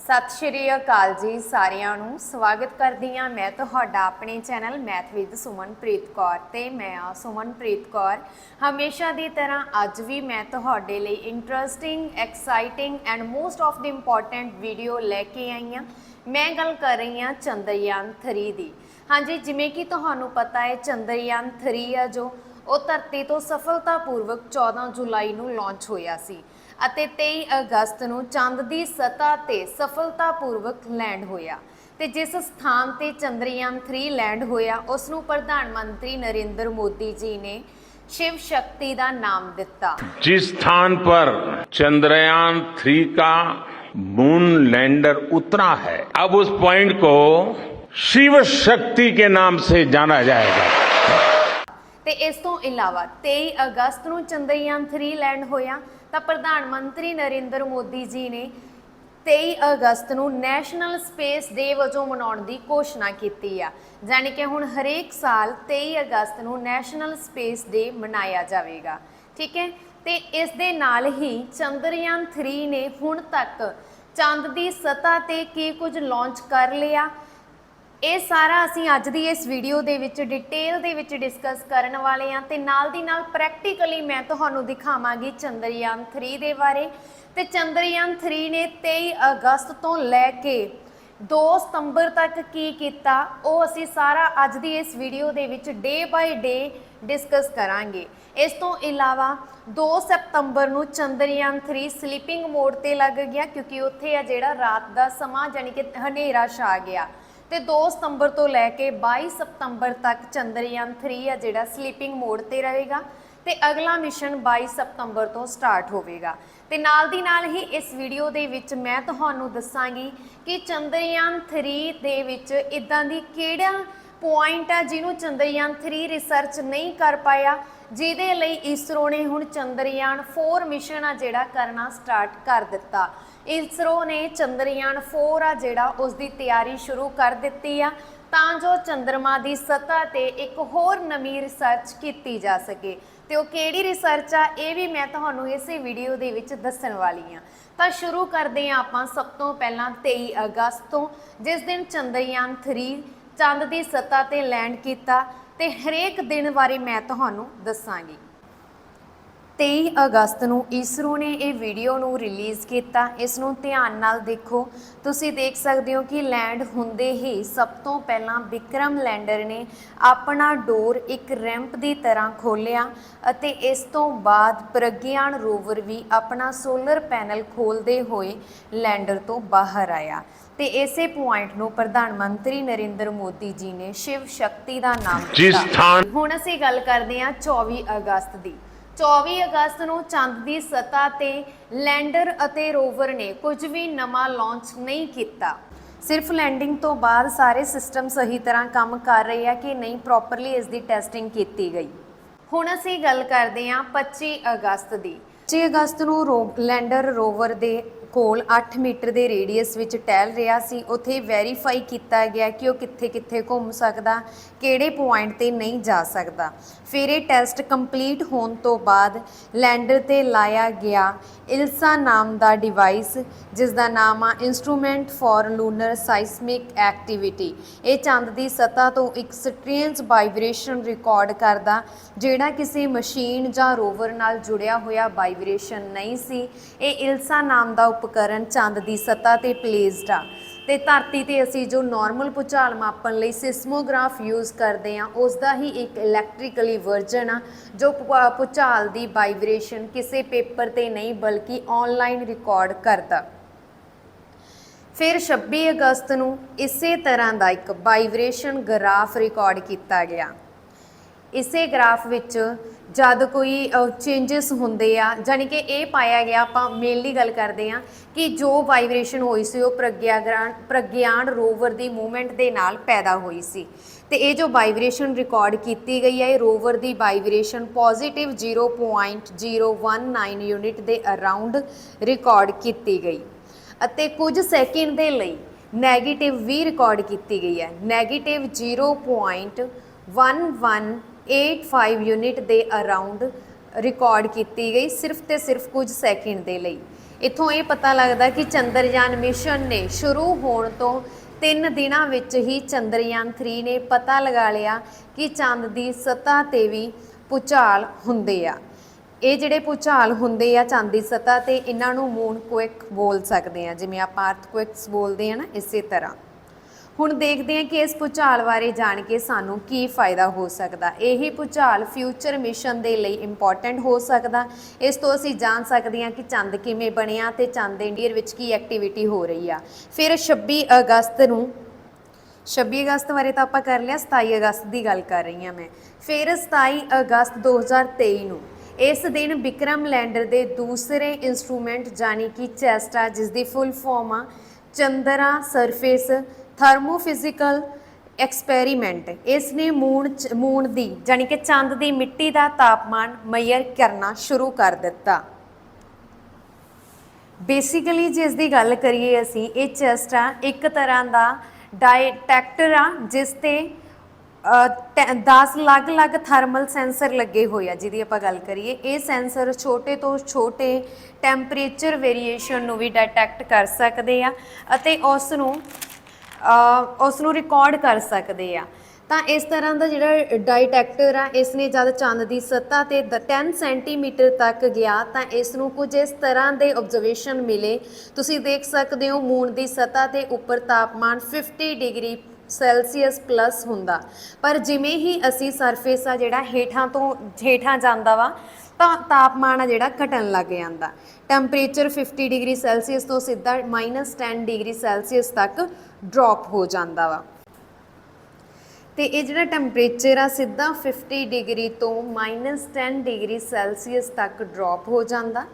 सत श्री अकाल जी सारिਆਂ ਨੂੰ स्वागत करदी हाँ मैं तुहाडा अपने channel math with Sumanpreet Kaur ते मैं आ सुमनप्रीत कौर। हमेशा की तरह अज भी मैं तुहाडे लई interesting exciting and most of the important video लैके आई हाँ। मैं गल कर रही हाँ चंद्रयान 3 की। हाँ जी, जिमें कि तुहानू पता है चंद्रयान 3 है जो वो धरती तो सफलतापूर्वक 14 जुलाई को लॉन्च होया सी ਅਤੇ 23 अगस्त ਨੂੰ ਚੰਦ ਦੀ ਸਤ੍ਹਾ ਤੇ ਸਫਲਤਾਪੂਰਵਕ ਲੈਂਡ ਹੋਇਆ ਤੇ ਜਿਸ ਸਥਾਨ ਤੇ ਚੰਦਰਯਾਨ 3 ਲੈਂਡ ਹੋਇਆ ਉਸ ਨੂੰ ਪ੍ਰਧਾਨ ਮੰਤਰੀ नरेंद्र मोदी जी ने शिव शक्ति का नाम दिता। जिस स्थान पर चंद्रयान 3 का मून लैंडर उतरा है अब उस पॉइंट को शिव शक्ति के नाम से जाना जाएगा। ਤੇ ਇਸ ਤੋਂ ਇਲਾਵਾ 23 ਅਗਸਤ ਨੂੰ ਚੰਦਰਯਾਨ 3 ਲੈਂਡ ਹੋਇਆ ਤਾਂ ਪ੍ਰਧਾਨ ਮੰਤਰੀ ਨਰਿੰਦਰ ਮੋਦੀ ਜੀ ਨੇ 23 ਅਗਸਤ ਨੂੰ ਨੈਸ਼ਨਲ ਸਪੇਸ ਡੇ ਵਜੋਂ ਮਨਾਉਣ ਦੀ ਘੋਸ਼ਣਾ ਕੀਤੀ ਆ। ਜਾਨੀ ਕਿ ਹੁਣ ਹਰੇਕ ਸਾਲ 23 ਅਗਸਤ ਨੂੰ ਨੈਸ਼ਨਲ ਸਪੇਸ ਡੇ ਮਨਾਇਆ ਜਾਵੇਗਾ। ਠੀਕ ਹੈ, ਤੇ ਇਸ ਦੇ ਨਾਲ ਹੀ ਚੰਦਰਯਾਨ 3 ਨੇ ਹੁਣ ਤੱਕ ਚੰਦ ਦੀ ਸਤ੍ਹਾ ਤੇ ਕੀ ਕੁਝ ਲਾਂਚ ਕਰ ਲਿਆ, ਇਹ ਸਾਰਾ ਅਸੀਂ ਅੱਜ ਦੀ ਇਸ ਵੀਡੀਓ ਦੇ ਵਿੱਚ ਡਿਟੇਲ ਦੇ ਵਿੱਚ ਡਿਸਕਸ ਕਰਨ ਵਾਲੇ ਹਾਂ ਤੇ ਨਾਲ ਦੀ ਨਾਲ ਪ੍ਰੈਕਟੀਕਲੀ ਮੈਂ ਤੁਹਾਨੂੰ ਦਿਖਾਵਾਂਗੀ ਚੰਦਰਯਾਨ 3 ਦੇ ਬਾਰੇ। ਤੇ ਚੰਦਰਯਾਨ 3 ਨੇ 23 ਅਗਸਤ ਤੋਂ ਲੈ ਕੇ 2 ਸਤੰਬਰ ਤੱਕ ਕੀ ਕੀਤਾ ਉਹ ਅਸੀਂ ਸਾਰਾ ਅੱਜ ਦੀ ਇਸ ਵੀਡੀਓ ਦੇ ਵਿੱਚ ਡੇ ਬਾਈ ਡੇ ਡਿਸਕਸ ਕਰਾਂਗੇ। ਇਸ ਤੋਂ ਇਲਾਵਾ 2 ਸਤੰਬਰ ਨੂੰ ਚੰਦਰਯਾਨ 3 ਸਲੀਪਿੰਗ ਮੋਡ ਤੇ ਲੱਗ ਗਿਆ ਕਿਉਂਕਿ ਉੱਥੇ ਆ ਜਿਹੜਾ ਰਾਤ ਦਾ ਸਮਾਂ ਯਾਨੀ ਕਿ ਹਨੇਰਾ ਛਾ ਗਿਆ ਤੇ 2 ਸਤੰਬਰ ਤੋਂ ਲੈ ਕੇ 22 ਸਤੰਬਰ ਤੱਕ ਚੰਦਰਯਾਨ 3 ਆ ਜਿਹੜਾ ਸਲੀਪਿੰਗ ਮੋਡ ਤੇ ਰਹੇਗਾ ਤੇ ਅਗਲਾ ਮਿਸ਼ਨ 22 ਸਤੰਬਰ ਤੋਂ ਸਟਾਰਟ ਹੋਵੇਗਾ। ਤੇ ਨਾਲ ਦੀ ਨਾਲ ਹੀ ਇਸ ਵੀਡੀਓ ਦੇ ਵਿੱਚ ਮੈਂ ਤੁਹਾਨੂੰ ਦੱਸਾਂਗੀ ਕਿ ਚੰਦਰਯਾਨ 3 ਦੇ ਵਿੱਚ ਇਦਾਂ ਦੀ ਕਿਹੜਾ ਪੁਆਇੰਟ ਆ ਜਿਹਨੂੰ ਚੰਦਰਯਾਨ 3 ਰਿਸਰਚ ਨਹੀਂ ਕਰ ਪਾਇਆ, ਜਿਹਦੇ ਲਈ ਇਸਰੋ ਨੇ ਹੁਣ ਚੰਦਰਯਾਨ 4 ਮਿਸ਼ਨ ਆ ਜਿਹੜਾ ਕਰਨਾ ਸਟਾਰਟ ਕਰ ਦਿੱਤਾ। ਇਸਰੋ ਨੇ ਚੰਦਰਯਾਨ 4 ਆ ਜਿਹੜਾ ਉਸ ਦੀ ਤਿਆਰੀ ਸ਼ੁਰੂ ਕਰ ਦਿੱਤੀ ਆ ਤਾਂ ਜੋ ਚੰਦਰਮਾ ਦੀ ਸਤ੍ਹਾ ਤੇ ਇੱਕ ਹੋਰ ਨਵੀਂ ਰਿਸਰਚ ਕੀਤੀ ਜਾ ਸਕੇ। ਤੇ ਉਹ ਕਿਹੜੀ ਰਿਸਰਚ ਆ ਇਹ ਵੀ ਮੈਂ ਤੁਹਾਨੂੰ ਇਸੇ ਵੀਡੀਓ ਦੇ ਵਿੱਚ ਦੱਸਣ ਵਾਲੀ ਆ। ਤਾਂ ਸ਼ੁਰੂ ਕਰਦੇ ਹਾਂ ਆਪਾਂ ਸਭ ਤੋਂ ਪਹਿਲਾਂ 23 ਅਗਸਤ ਤੋਂ, ਜਿਸ ਦਿਨ ਚੰਦਰਯਾਨ 3 ਚੰਦ ਦੀ ਸਤ੍ਹਾ ਤੇ ਲੈਂਡ ਕੀਤਾ ਤੇ ਹਰੇਕ ਦਿਨ ਬਾਰੇ ਮੈਂ ਤੁਹਾਨੂੰ ਦੱਸਾਂਗੀ। 23 ਅਗਸਤ ਨੂੰ ਇਸਰੋ ਨੇ ਇਹ ਵੀਡੀਓ ਨੂੰ ਰਿਲੀਜ਼ ਕੀਤਾ। ਇਸ ਨੂੰ ਧਿਆਨ ਨਾਲ ਦੇਖੋ, ਤੁਸੀਂ ਦੇਖ ਸਕਦੇ ਹੋ ਕਿ ਲੈਂਡ ਹੁੰਦੇ ਹੀ ਸਭ ਤੋਂ ਪਹਿਲਾਂ ਵਿਕਰਮ ਲੈਂਡਰ ਨੇ ਆਪਣਾ ਡੋਰ ਇੱਕ ਰੈਂਪ ਦੀ ਤਰ੍ਹਾਂ ਖੋਲ੍ਹਿਆ ਅਤੇ ਇਸ ਤੋਂ ਬਾਅਦ ਪ੍ਰਗਿਆਨ ਰੋਵਰ ਵੀ ਆਪਣਾ ਸੋਲਰ ਪੈਨਲ ਖੋਲ੍ਹਦੇ ਹੋਏ ਲੈਂਡਰ ਤੋਂ ਬਾਹਰ ਆਇਆ ਤੇ ਇਸੇ ਪੁਆਇੰਟ ਨੂੰ ਪ੍ਰਧਾਨ ਮੰਤਰੀ ਨਰਿੰਦਰ ਮੋਦੀ ਜੀ ਨੇ ਸ਼ਿਵ ਸ਼ਕਤੀ ਦਾ ਨਾਮ ਦਿੱਤਾ। ਹੁਣ ਅਸੀਂ ਗੱਲ ਕਰਦੇ ਹਾਂ 24 ਅਗਸਤ ਦੀ। 24 ਅਗਸਤ ਨੂੰ ਚੰਦ ਦੀ ਸਤ੍ਹਾ ਤੇ ਲੈਂਡਰ ਅਤੇ ਰੋਵਰ ਨੇ ਕੁਝ ਵੀ ਨਵਾਂ ਲਾਂਚ ਨਹੀਂ ਕੀਤਾ। ਸਿਰਫ ਲੈਂਡਿੰਗ ਤੋਂ ਬਾਅਦ ਸਾਰੇ ਸਿਸਟਮ ਸਹੀ ਤਰ੍ਹਾਂ ਕੰਮ ਕਰ ਰਹੇ ਆ ਕਿ ਨਹੀਂ, ਪ੍ਰੋਪਰਲੀ ਇਸ ਦੀ ਟੈਸਟਿੰਗ ਕੀਤੀ ਗਈ। ਹੁਣ ਅਸੀਂ ਗੱਲ ਕਰਦੇ ਹਾਂ 25 ਅਗਸਤ ਦੀ। 25 ਅਗਸਤ ਨੂੰ ਲੈਂਡਰ ਰੋਵਰ ਦੇ ਕੋਲ 8 ਮੀਟਰ ਦੇ ਰੇਡੀਅਸ ਵਿੱਚ ਟਹਿਲ ਰਿਹਾ ਸੀ। ਉੱਥੇ ਵੈਰੀਫਾਈ ਕੀਤਾ ਗਿਆ ਕਿ ਉਹ ਕਿੱਥੇ ਕਿੱਥੇ ਘੁੰਮ ਸਕਦਾ, ਕਿਹੜੇ ਪੁਆਇੰਟ ਤੇ ਨਹੀਂ ਜਾ ਸਕਦਾ। ਫਿਰ ਇਹ ਟੈਸਟ ਕੰਪਲੀਟ ਹੋਣ ਤੋਂ ਬਾਅਦ ਲੈਂਡਰ ਤੇ ਲਾਇਆ ਗਿਆ ਇਲਸਾ ਨਾਮ ਦਾ ਡਿਵਾਈਸ, ਜਿਸ ਦਾ ਨਾਮ ਆ ਇੰਸਟਰੂਮੈਂਟ ਫॉर ਲੂਨਰ ਸਾਈਸਮਿਕ ਐਕਟੀਵਿਟੀ। ਇਹ ਚੰਦ ਦੀ ਸਤ੍ਹਾ ਤੋਂ ਇੱਕ ਸਟ੍ਰੇਂਜ ਵਾਈਬ੍ਰੇਸ਼ਨ ਰਿਕਾਰਡ ਕਰਦਾ ਜਿਹੜਾ ਕਿਸੇ ਮਸ਼ੀਨ ਜਾਂ ਰੋਵਰ ਨਾਲ ਜੁੜਿਆ ਹੋਇਆ ਵਾਈਬ੍ਰੇਸ਼ਨ ਨਹੀਂ ਸੀ। ਇਹ ਇਲਸਾ ਨਾਮ ਦਾ ਉਪਕਰਨ ਚੰਦ ਦੀ ਸਤ੍ਹਾ ਤੇ ਪਲੇਸਡ ਆ ਤੇ ਧਰਤੀ ਤੇ ਅਸੀਂ ਜੋ ਨਾਰਮਲ ਭੂਚਾਲ ਮਾਪਣ ਲਈ ਸਿਸਮੋਗ੍ਰਾਫ ਯੂਜ਼ ਕਰਦੇ ਹਾਂ ਉਸ ਦਾ ਹੀ ਇੱਕ ਇਲੈਕਟ੍ਰੀਕਲੀ ਵਰਜ਼ਨ ਆ ਜੋ ਭੂਚਾਲ ਦੀ ਵਾਈਬ੍ਰੇਸ਼ਨ ਕਿਸੇ ਪੇਪਰ ਤੇ ਨਹੀਂ ਬਲਕਿ ਆਨਲਾਈਨ ਰਿਕਾਰਡ ਕਰਦਾ। ਫਿਰ 26 ਅਗਸਤ ਨੂੰ ਇਸੇ ਤਰ੍ਹਾਂ ਦਾ ਇੱਕ ਵਾਈਬ੍ਰੇਸ਼ਨ ਗ੍ਰਾਫ ਰਿਕਾਰਡ ਕੀਤਾ ਗਿਆ। ਇਸੇ ਗ੍ਰਾਫ ਵਿੱਚ ਜਦ ਕੋਈ ਚੇਂਜਸ ਹੁੰਦੇ ਆ ਜਾਨੀ ਕਿ ਇਹ ਪਾਇਆ ਗਿਆ, ਆਪਾਂ ਮੇਨਲੀ ਗੱਲ ਕਰਦੇ ਹਾਂ ਕਿ ਜੋ ਵਾਈਬ੍ਰੇਸ਼ਨ ਹੋਈ ਸੀ ਉਹ ਪ੍ਰਗਿਆਨ ਰੋਵਰ ਦੀ ਮੂਵਮੈਂਟ ਦੇ ਨਾਲ ਪੈਦਾ ਹੋਈ ਸੀ ਤੇ ਇਹ ਜੋ ਵਾਈਬ੍ਰੇਸ਼ਨ ਰਿਕਾਰਡ ਕੀਤੀ ਗਈ ਹੈ ਇਹ ਰੋਵਰ ਦੀ ਵਾਈਬ੍ਰੇਸ਼ਨ ਪੋਜ਼ਿਟਿਵ 0.019 ਯੂਨਿਟ ਦੇ ਅਰਾਊਂਡ ਰਿਕਾਰਡ ਕੀਤੀ ਗਈ ਅਤੇ ਕੁਝ ਸੈਕਿੰਡ ਦੇ ਲਈ ਨੈਗੇਟਿਵ ਵੀ ਰਿਕਾਰਡ ਕੀਤੀ ਗਈ ਹੈ। ਨੈਗੇਟਿਵ 0.1185 ਯੂਨਿਟ ਦੇ ਅਰਾਊਂਡ ਰਿਕਾਰਡ ਕੀਤੀ ਗਈ ਸਿਰਫ ਤੇ ਸਿਰਫ ਕੁਝ ਸੈਕਿੰਡ ਦੇ ਲਈ। ਇੱਥੋਂ ਇਹ ਪਤਾ ਲੱਗਦਾ ਕਿ ਚੰਦਰਯਾਨ ਮਿਸ਼ਨ ਨੇ ਸ਼ੁਰੂ ਹੋਣ ਤੋਂ 3 ਦਿਨਾਂ ਵਿੱਚ ਹੀ ਚੰਦਰਯਾਨ 3 ਨੇ ਪਤਾ ਲਗਾ ਲਿਆ ਕਿ ਚੰਦ ਦੀ ਸਤ੍ਹਾ ਤੇ ਵੀ ਭੂਚਾਲ ਹੁੰਦੇ ਆ। ਇਹ ਜਿਹੜੇ ਭੂਚਾਲ ਹੁੰਦੇ ਆ ਚੰਦ ਦੀ ਸਤ੍ਹਾ ਤੇ, ਇਹਨਾਂ ਨੂੰ ਮੂਨ ਕੁਇਕ ਬੋਲ ਸਕਦੇ ਆ, ਜਿਵੇਂ ਆਪਾਂ ਅਰਥਕੁਇਕਸ ਬੋਲਦੇ ਆ ਨਾ, ਇਸੇ ਤਰ੍ਹਾਂ। ਹੁਣ ਦੇਖਦੇ ਹਾਂ ਕਿ ਇਸ ਭੂਚਾਲ ਬਾਰੇ ਜਾਣ ਕੇ ਸਾਨੂੰ ਕੀ ਫਾਇਦਾ ਹੋ ਸਕਦਾ। ਇਹੀ ਭੂਚਾਲ ਫਿਊਚਰ ਮਿਸ਼ਨ ਦੇ ਲਈ ਇੰਪੋਰਟੈਂਟ ਹੋ ਸਕਦਾ। ਇਸ ਤੋਂ ਅਸੀਂ ਜਾਣ ਸਕਦੇ ਹਾਂ ਕਿ ਚੰਦ ਕਿਵੇਂ ਬਣਿਆ ਤੇ ਚੰਦ ਦੇ ਇੰਡੀਅਰ ਵਿੱਚ ਕੀ ਐਕਟੀਵਿਟੀ ਹੋ ਰਹੀ ਆ। ਫਿਰ 26 ਅਗਸਤ ਬਾਰੇ ਤਾਂ ਆਪਾਂ ਕਰ ਲਿਆ, 27 ਅਗਸਤ ਦੀ ਗੱਲ ਕਰ ਰਹੀ ਹਾਂ ਮੈਂ। ਫਿਰ 27 ਅਗਸਤ 2023 ਨੂੰ ਇਸ ਦਿਨ ਵਿਕਰਮ ਲੈਂਡਰ ਦੇ ਦੂਸਰੇ ਇੰਸਟਰੂਮੈਂਟ ਜਾਨੀ ਕਿ ਚੈਸਟਾ, ਜਿਸ ਦੀ ਫੁੱਲ ਫਾਰਮ ਆ ਚੰਦਰਾ ਸਰਫੇਸ ਥਰਮੋਫਿਜ਼ੀਕਲ ਐਕਸਪੈਰੀਮੈਂਟ, ਇਸ ਨੇ ਮੂਨ ਦੀ ਜਾਨੀ ਕਿ ਚੰਦ ਦੀ ਮਿੱਟੀ ਦਾ ਤਾਪਮਾਨ ਮੈਜ਼ਰ ਕਰਨਾ ਸ਼ੁਰੂ ਕਰ ਦਿੱਤਾ। ਬੇਸਿਕਲੀ ਜੇ ਇਸ ਦੀ ਗੱਲ ਕਰੀਏ ਅਸੀਂ, ਇਹ ਚੈਸਟਾ ਇੱਕ ਤਰ੍ਹਾਂ ਦਾ ਡਾਇਟੈਕਟਰ ਆ ਜਿਸ ਤੇ 10 ਅਲੱਗ-ਅਲੱਗ ਥਰਮਲ ਸੈਂਸਰ ਲੱਗੇ ਹੋਏ ਆ। ਜਿਹਦੀ ਆਪਾਂ ਗੱਲ ਕਰੀਏ, ਇਹ ਸੈਂਸਰ ਛੋਟੇ ਤੋਂ ਛੋਟੇ ਟੈਂਪਰੇਚਰ ਵੇਰੀਏਸ਼ਨ ਨੂੰ ਵੀ ਡਿਟੈਕਟ ਕਰ ਸਕਦੇ ਆ ਅਤੇ ਉਸ ਨੂੰ ਰਿਕਾਰਡ ਕਰ ਸਕਦੇ ਆ। ਤਾਂ ਇਸ ਤਰ੍ਹਾਂ ਦਾ ਜਿਹੜਾ ਡਾਇਟੈਕਟਰ ਆ, ਇਸ ਨੇ ਜਦ ਚੰਦ ਦੀ ਸਤ੍ਹਾ ਤੇ 10 ਸੈਂਟੀਮੀਟਰ ਤੱਕ ਗਿਆ ਤਾਂ ਇਸ ਨੂੰ ਕੁਝ ਇਸ ਤਰ੍ਹਾਂ ਦੇ ਆਬਜ਼ਰਵੇਸ਼ਨ ਮਿਲੇ। ਤੁਸੀਂ ਦੇਖ ਸਕਦੇ ਹੋ ਮੂਨ ਦੀ ਸਤ੍ਹਾ ਤੇ ਉੱਪਰ ਤਾਪਮਾਨ 50 ਡਿਗਰੀ ਸੈਲਸੀਅਸ ਪਲੱਸ ਹੁੰਦਾ, ਪਰ ਜਿਵੇਂ ਹੀ ਅਸੀਂ ਸਰਫੇਸ ਆ ਜਿਹੜਾ ਹੇਠਾਂ ਜਾਂਦਾ ਵਾ ਤਾਂ ਤਾਪਮਾਨ ਆ ਜਿਹੜਾ ਘਟਣ ਲੱਗ ਜਾਂਦਾ। ਟੈਂਪਰੇਚਰ 50 ਡਿਗਰੀ ਸੈਲਸੀਅਸ ਤੋਂ ਸਿੱਧਾ -10 ਡਿਗਰੀ ਸੈਲਸੀਅਸ ਤੱਕ ਡ੍ਰੌਪ ਹੋ ਜਾਂਦਾ ਵਾ। ਤੇ ਇਹ ਜਿਹੜਾ ਟੈਂਪਰੇਚਰ ਆ ਸਿੱਧਾ 50 ਡਿਗਰੀ ਤੋਂ -10 ਡਿਗਰੀ ਸੈਲਸੀਅਸ ਤੱਕ ਡ੍ਰੌਪ ਹੋ ਜਾਂਦਾ।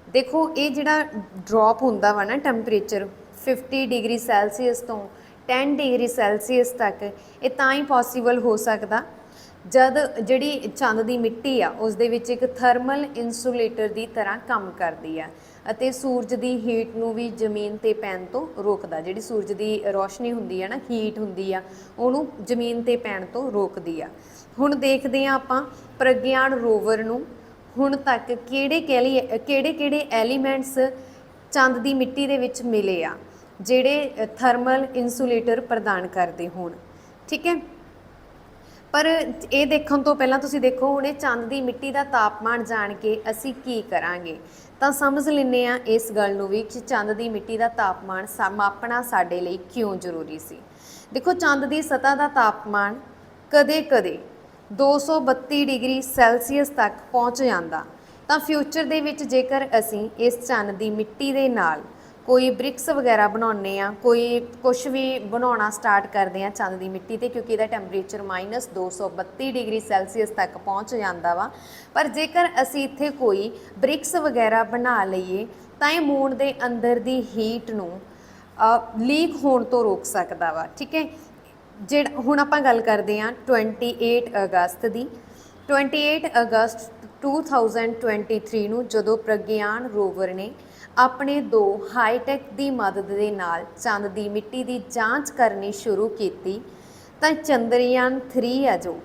ਦੇਖੋ ਇਹ ਜਿਹੜਾ ਡ੍ਰੌਪ ਹੁੰਦਾ ਵਾ ਨਾ ਟੈਂਪਰੇਚਰ 50 ਡਿਗਰੀ ਸੈਲਸੀਅਸ ਤੋਂ 10 ਡਿਗਰੀ ਸੈਲਸੀਅਸ ਤੱਕ, ਇਹ ਤਾਂ ਹੀ ਪੋਸੀਬਲ ਹੋ ਸਕਦਾ ਜਦ ਜਿਹੜੀ ਚੰਦ ਦੀ ਮਿੱਟੀ ਆ ਉਸ ਦੇ ਵਿੱਚ ਇੱਕ ਥਰਮਲ ਇਨਸੂਲੇਟਰ ਦੀ ਤਰ੍ਹਾਂ ਕੰਮ ਕਰਦੀ ਆ ਅਤੇ ਸੂਰਜ ਦੀ ਹੀਟ ਨੂੰ ਵੀ ਜ਼ਮੀਨ ਤੇ ਪੈਣ ਤੋਂ ਰੋਕਦਾ। ਜਿਹੜੀ ਸੂਰਜ ਦੀ ਰੋਸ਼ਨੀ ਹੁੰਦੀ ਆ ਨਾ, ਹੀਟ ਹੁੰਦੀ ਆ, ਉਹਨੂੰ ਜ਼ਮੀਨ ਤੇ ਪੈਣ ਤੋਂ ਰੋਕਦੀ ਆ। ਹੁਣ ਦੇਖਦੇ ਆ ਆਪਾਂ ਪ੍ਰਗਿਆਨ ਰੋਵਰ ਨੂੰ ਹੁਣ ਤੱਕ ਕਿਹੜੇ ਐਲੀਮੈਂਟਸ ਚੰਦ ਦੀ ਮਿੱਟੀ ਦੇ ਵਿੱਚ ਮਿਲੇ ਆ ਜਿਹੜੇ ਥਰਮਲ ਇਨਸੂਲੇਟਰ ਪ੍ਰਦਾਨ ਕਰਦੇ ਹੋਣ। ਠੀਕ ਹੈ, ਪਰ ਇਹ ਦੇਖਣ ਤੋਂ ਪਹਿਲਾਂ ਤੁਸੀਂ ਦੇਖੋ ਹੁਣ ਇਹ ਚੰਦ ਦੀ ਮਿੱਟੀ ਦਾ ਤਾਪਮਾਨ ਜਾਣ ਕੇ ਅਸੀਂ ਕੀ ਕਰਾਂਗੇ। ਤਾਂ ਸਮਝ ਲੈਂਦੇ ਆ ਇਸ ਗੱਲ ਨੂੰ ਵੀ ਕਿ ਚੰਦ ਦੀ ਮਿੱਟੀ ਦਾ ਤਾਪਮਾਨ ਮਾਪਣਾ ਸਾਡੇ ਲਈ ਕਿਉਂ ਜ਼ਰੂਰੀ ਸੀ। ਦੇਖੋ ਚੰਦ ਦੀ ਸਤ੍ਹਾ ਦਾ ਤਾਪਮਾਨ ਕਦੇ-ਕਦੇ 232 ਡਿਗਰੀ ਸੈਲਸੀਅਸ ਤੱਕ ਪਹੁੰਚ ਜਾਂਦਾ। ਤਾਂ ਫਿਊਚਰ ਦੇ ਵਿੱਚ ਜੇਕਰ ਅਸੀਂ ਇਸ ਚੰਦ ਦੀ ਮਿੱਟੀ ਦੇ ਨਾਲ ਕੋਈ ਬ੍ਰਿਕਸ ਵਗੈਰਾ ਬਣਾਉਂਦੇ ਆ, ਕੋਈ ਕੁਛ ਵੀ ਬਣਾਉਣਾ ਸਟਾਰਟ ਕਰਦੇ ਆ ਚੰਦ ਦੀ ਮਿੱਟੀ ਤੇ, ਕਿਉਂਕਿ ਇਹਦਾ ਟੈਂਪਰੇਚਰ -232 ਡਿਗਰੀ ਸੈਲਸੀਅਸ ਤੱਕ ਪਹੁੰਚ ਜਾਂਦਾ ਵਾ। ਪਰ ਜੇਕਰ ਅਸੀਂ ਇੱਥੇ ਕੋਈ ਬ੍ਰਿਕਸ ਵਗੈਰਾ ਬਣਾ ਲਈਏ ਤਾਂ ਇਹ ਮੂਨ ਦੇ ਅੰਦਰ ਦੀ ਹੀਟ ਨੂੰ ਲੀਕ ਹੋਣ ਤੋਂ ਰੋਕ ਸਕਦਾ ਵਾ। ਠੀਕ ਹੈ, ਹੁਣ ਆਪਾਂ ਗੱਲ ਕਰਦੇ ਹਾਂ 28 ਅਗਸਤ ਦੀ। 28 ਅਗਸਤ 2023 ਨੂੰ ਜਦੋਂ ਪ੍ਰਗਿਆਨ ਰੋਵਰ ਨੇ ਆਪਣੇ 2 ਹਾਈਟੈਕ ਦੀ ਮਦਦ ਦੇ ਨਾਲ ਚੰਦ ਦੀ ਮਿੱਟੀ ਦੀ ਜਾਂਚ ਕਰਨੀ ਸ਼ੁਰੂ ਕੀਤੀ ਤਾਂ ਚੰਦਰਯਾਨ 3 ਆ ਜੋ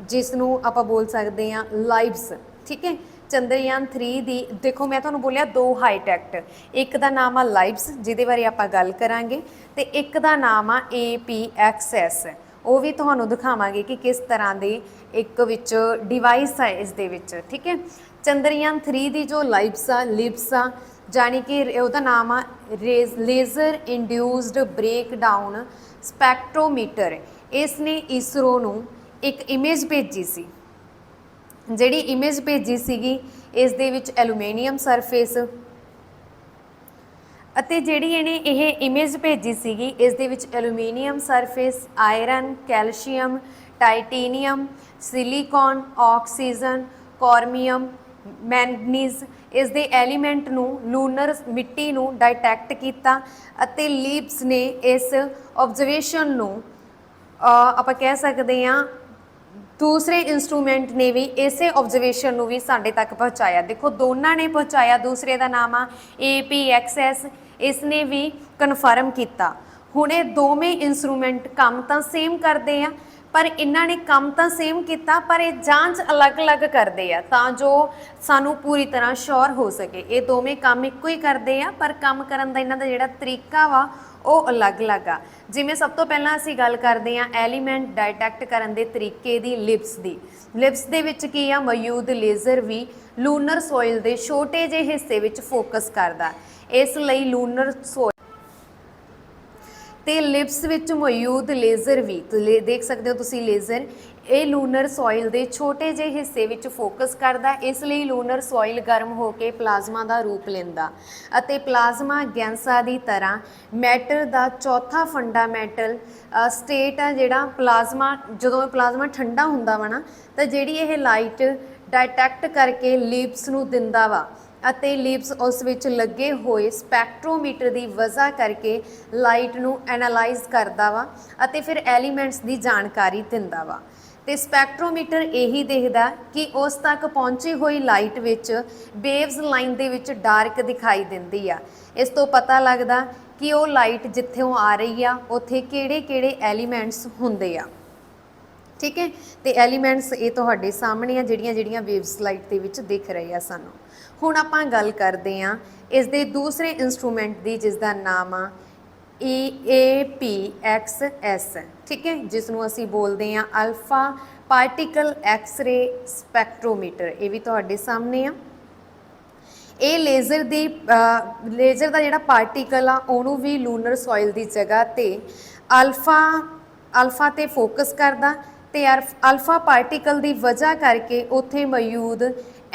ਜਿਸ ਨੂੰ ਆਪਾਂ ਬੋਲ ਸਕਦੇ ਹਾਂ ਲਾਈਵਸ। ਠੀਕ ਹੈ, ਚੰਦਰਯਾਨ 3 ਦੀ ਦੇਖੋ ਮੈਂ ਤੁਹਾਨੂੰ ਬੋਲਿਆ 2 ਹਾਈਟੈਕ, ਇੱਕ ਦਾ ਨਾਮ ਆ ਲਾਈਵਸ ਜਿਹਦੇ ਬਾਰੇ ਆਪਾਂ ਗੱਲ ਕਰਾਂਗੇ ਤੇ ਇੱਕ ਦਾ ਨਾਮ ਆ APXS। ਉਹ ਵੀ ਤੁਹਾਨੂੰ ਦਿਖਾਵਾਂਗੇ ਕਿ ਕਿਸ ਤਰ੍ਹਾਂ ਦੇ ਇੱਕ ਵਿੱਚ ਡਿਵਾਈਸ ਹੈ ਇਸ ਦੇ ਵਿੱਚ। ਠੀਕ ਹੈ, ਚੰਦਰਯਾਨ 3 ਦੀ ਜੋ ਲਿਬਸ ਆ ਜਾਣੀ ਕਿ ਉਹਦਾ ਨਾਮ ਆ ਲੇਜ਼ਰ ਇੰਡਿਊਸਡ ਬ੍ਰੇਕਡਾਊਨ ਸਪੈਕਟ੍ਰੋਮੀਟਰ। ਇਸ ਨੇ ਇਸਰੋ ਨੂੰ ਇੱਕ ਇਮੇਜ ਭੇਜੀ ਸੀ। ਜਿਹੜੀ ਇਮੇਜ ਭੇਜੀ ਸੀਗੀ ਇਸ ਦੇ ਵਿੱਚ ਐਲੂਮੀਨੀਅਮ ਸਰਫੇਸ ਅਤੇ ਜਿਹੜੀ ਇਹਨੇ ਇਹ ਇਮੇਜ ਭੇਜੀ ਸੀਗੀ ਇਸ ਦੇ ਵਿੱਚ aluminium surface, iron, calcium, titanium, silicon, oxygen, chromium, manganese ਇਸ ਦੇ ਐਲੀਮੈਂਟ ਨੂੰ ਲੂਨਰ ਮਿੱਟੀ ਨੂੰ ਡਿਟੈਕਟ ਕੀਤਾ ਅਤੇ ਲੀਬਸ ਨੇ ਇਸ ਆਬਜ਼ਰਵੇਸ਼ਨ ਨੂੰ ਆਪਾਂ ਕਹਿ ਸਕਦੇ ਹਾਂ ਦੂਸਰੇ ਇੰਸਟਰੂਮੈਂਟ ਨੇ ਵੀ ਇਸੇ ਆਬਜ਼ਰਵੇਸ਼ਨ ਨੂੰ ਵੀ ਸਾਡੇ ਤੱਕ ਪਹੁੰਚਾਇਆ। ਦੇਖੋ ਦੋਨਾਂ ਨੇ ਪਹੁੰਚਾਇਆ, ਦੂਸਰੇ ਦਾ ਨਾਮ ਆ APXS, ਇਸ ਨੇ ਵੀ ਕਨਫਰਮ ਕੀਤਾ। ਹੁਣ ਇਹ ਦੋਵੇਂ ਇੰਸਟਰੂਮੈਂਟ ਕੰਮ ਤਾਂ ਸੇਮ ਕਰਦੇ ਆ ਪਰ ਇਹਨਾਂ ਨੇ ਕੰਮ ਤਾਂ ਸੇਮ ਕੀਤਾ, ਪਰ ਇਹ ਜਾਂਚ ਅਲੱਗ-ਅਲੱਗ ਕਰਦੇ ਆ ਤਾਂ ਜੋ ਸਾਨੂੰ ਪੂਰੀ ਤਰ੍ਹਾਂ ਸ਼ੋਰ ਹੋ ਸਕੇ। ਇਹ ਦੋਵੇਂ ਕੰਮ ਇੱਕੋ ਹੀ ਕਰਦੇ ਆ, ਪਰ ਕੰਮ ਕਰਨ ਦਾ ਇਹਨਾਂ ਦਾ ਜਿਹੜਾ ਤਰੀਕਾ ਵਾ ਉਹ ਅਲੱਗ-ਅਲੱਗ ਆ। ਜਿਵੇਂ ਸਭ ਤੋਂ ਪਹਿਲਾਂ ਅਸੀਂ ਗੱਲ ਕਰਦੇ ਆ ਐਲੀਮੈਂਟ ਡਿਟੈਕਟ ਕਰਨ ਦੇ ਤਰੀਕੇ ਦੀ, ਲਿਪਸ ਦੀ। ਲਿਪਸ ਦੇ ਵਿੱਚ ਕੀ ਆ, ਮੌਜੂਦ ਲੇਜ਼ਰ ਵੀ ਲੂਨਰ ਸੋਇਲ ਦੇ ਛੋਟੇ ਜਿਹੇ ਹਿੱਸੇ ਵਿੱਚ ਫੋਕਸ ਕਰਦਾ, ਇਸ ਲਈ ਲੂਨਰ ਸੋਇਲ ਤੇ ਲਿਪਸ ਵਿੱਚ ਮੌਜੂਦ ਲੇਜ਼ਰ ਵੀ ਦੇਖ ਸਕਦੇ ਹੋ ਤੁਸੀਂ ਲੇਜ਼ਰ, ਇਹ ਲੂਨਰ ਸੋਇਲ ਦੇ ਛੋਟੇ ਜਿਹੇ ਹਿੱਸੇ ਵਿੱਚ ਫੋਕਸ ਕਰਦਾ, ਇਸ ਲਈ ਲੂਨਰ ਸੋਇਲ ਗਰਮ ਹੋ ਕੇ ਪਲਾਜ਼ਮਾ ਦਾ ਰੂਪ ਲੈਂਦਾ ਅਤੇ ਪਲਾਜ਼ਮਾ ਗੈਸਾਂ ਦੀ ਤਰ੍ਹਾਂ ਮੈਟਰ ਦਾ ਚੌਥਾ ਫੰਡਾਮੈਂਟਲ ਸਟੇਟ ਆ ਜਿਹੜਾ ਪਲਾਜ਼ਮਾ, ਜਦੋਂ ਪਲਾਜ਼ਮਾ ਠੰਡਾ ਹੁੰਦਾ ਵਾ ਨਾ ਤਾਂ ਜਿਹੜੀ ਇਹ ਲਾਈਟ ਡਿਟੈਕਟ ਕਰਕੇ ਲਿਪਸ ਨੂੰ ਦਿੰਦਾ ਵਾ ਅਤੇ ਲਿਪਸ ਉਸ ਵਿੱਚ ਲੱਗੇ ਹੋਏ ਸਪੈਕਟ੍ਰੋਮੀਟਰ ਦੀ ਵਜ੍ਹਾ ਕਰਕੇ ਲਾਈਟ ਨੂੰ ਐਨਾਲਾਈਜ਼ ਕਰਦਾ ਵਾ ਅਤੇ ਫਿਰ ਐਲੀਮੈਂਟਸ ਦੀ ਜਾਣਕਾਰੀ ਦਿੰਦਾ ਵਾ। ਤੇ ਸਪੈਕਟ੍ਰੋਮੀਟਰ ਇਹੀ ਦੇਖਦਾ ਕਿ ਉਸ ਤੱਕ ਪਹੁੰਚੀ ਹੋਈ ਲਾਈਟ ਵਿੱਚ ਵੇਵਸ ਲਾਈਨ ਦੇ ਵਿੱਚ ਡਾਰਕ ਦਿਖਾਈ ਦਿੰਦੀ ਆ। ਇਸ ਤੋਂ ਪਤਾ ਲੱਗਦਾ ਕਿ ਉਹ ਲਾਈਟ ਜਿੱਥੋਂ ਆ ਰਹੀ ਆ ਉੱਥੇ ਕਿਹੜੇ-ਕਿਹੜੇ ਐਲੀਮੈਂਟਸ ਹੁੰਦੇ ਆ। ਠੀਕ ਹੈ, ਤੇ ਐਲੀਮੈਂਟਸ ਇਹ ਤੁਹਾਡੇ ਸਾਹਮਣੇ ਆ ਜਿਹੜੀਆਂ ਵੇਵਸ ਲਾਈਟ ਦੇ ਵਿੱਚ ਦਿਖ ਰਹੇ ਆ ਸਾਨੂੰ। ਹੁਣ ਆਪਾਂ ਗੱਲ ਕਰਦੇ ਆ ਇਸ ਦੇ ਦੂਸਰੇ ਇਨਸਟਰੂਮੈਂਟ ਦੀ, ਜਿਸ ਦਾ ਨਾਮ ਆ EAPXS। ਠੀਕ ਹੈ, ਜਿਸ ਨੂੰ ਅਸੀਂ ਬੋਲਦੇ ਆ ਅਲਫਾ ਪਾਰਟੀਕਲ ਐਕਸ-ਰੇ ਸਪੈਕਟ੍ਰੋਮੀਟਰ। ਇਹ ਵੀ ਤੁਹਾਡੇ ਸਾਹਮਣੇ ਆ। ਇਹ ਲੇਜ਼ਰ ਦਾ ਜਿਹੜਾ ਪਾਰਟੀਕਲ ਆ ਉਹਨੂੰ ਵੀ ਲੂਨਰ ਸੋਇਲ ਦੀ ਜਗ੍ਹਾ ਤੇ ਅਲਫਾ ਤੇ ਫੋਕਸ ਕਰਦਾ ਤੇ ਅਲਫਾ ਪਾਰਟੀਕਲ ਦੀ ਵਜ੍ਹਾ ਕਰਕੇ ਉੱਥੇ ਮੌਜੂਦ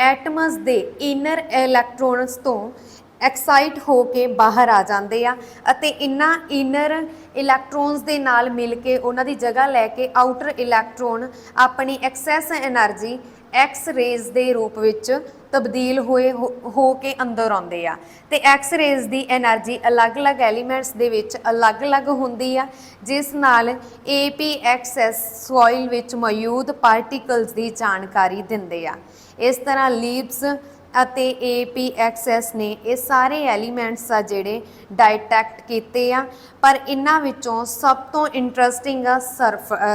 ਐਟਮਸ ਦੇ ਇਨਰ ਇਲੈਕਟ੍ਰੋਨਸ ਤੋਂ ਐਕਸਾਈਟ ਹੋ ਕੇ ਬਾਹਰ ਆ ਜਾਂਦੇ ਆ ਅਤੇ ਇਨ੍ਹਾਂ ਇਨਰ ਇਲੈਕਟ੍ਰੋਨਸ ਦੇ ਨਾਲ ਮਿਲ ਕੇ ਉਹਨਾਂ ਦੀ ਜਗ੍ਹਾ ਲੈ ਕੇ ਆਊਟਰ ਇਲੈਕਟ੍ਰੋਨ ਆਪਣੀ ਐਕਸੈਸ એનર્ਜੀ ਐਕਸ ਰੇਜ਼ ਦੇ ਰੂਪ ਵਿੱਚ ਤਬਦੀਲ ਹੋ ਕੇ ਅੰਦਰ ਆਉਂਦੇ ਆ ਤੇ ਐਕਸ ਰੇਜ਼ ਦੀ એનર્ਜੀ ਅਲੱਗ-ਅਲੱਗ ਐਲੀਮੈਂਟਸ ਦੇ ਵਿੱਚ ਅਲੱਗ-ਅਲੱਗ ਹੁੰਦੀ ਆ, ਜਿਸ ਨਾਲ APXS ਸੋਇਲ ਵਿੱਚ ਮੌਜੂਦ ਪਾਰਟੀਕਲਸ ਦੀ ਜਾਣਕਾਰੀ ਦਿੰਦੇ ਆ। ਇਸ ਤਰ੍ਹਾਂ ਲਿਪਸ ਅਤੇ APXS ਨੇ ਇਹ ਸਾਰੇ ਐਲੀਮੈਂਟਸ ਆ ਜਿਹੜੇ ਡਿਟੈਕਟ ਕੀਤੇ ਆ, ਪਰ ਇਹਨਾਂ ਵਿੱਚੋਂ ਸਭ ਤੋਂ ਇੰਟਰਸਟਿੰਗ ਆ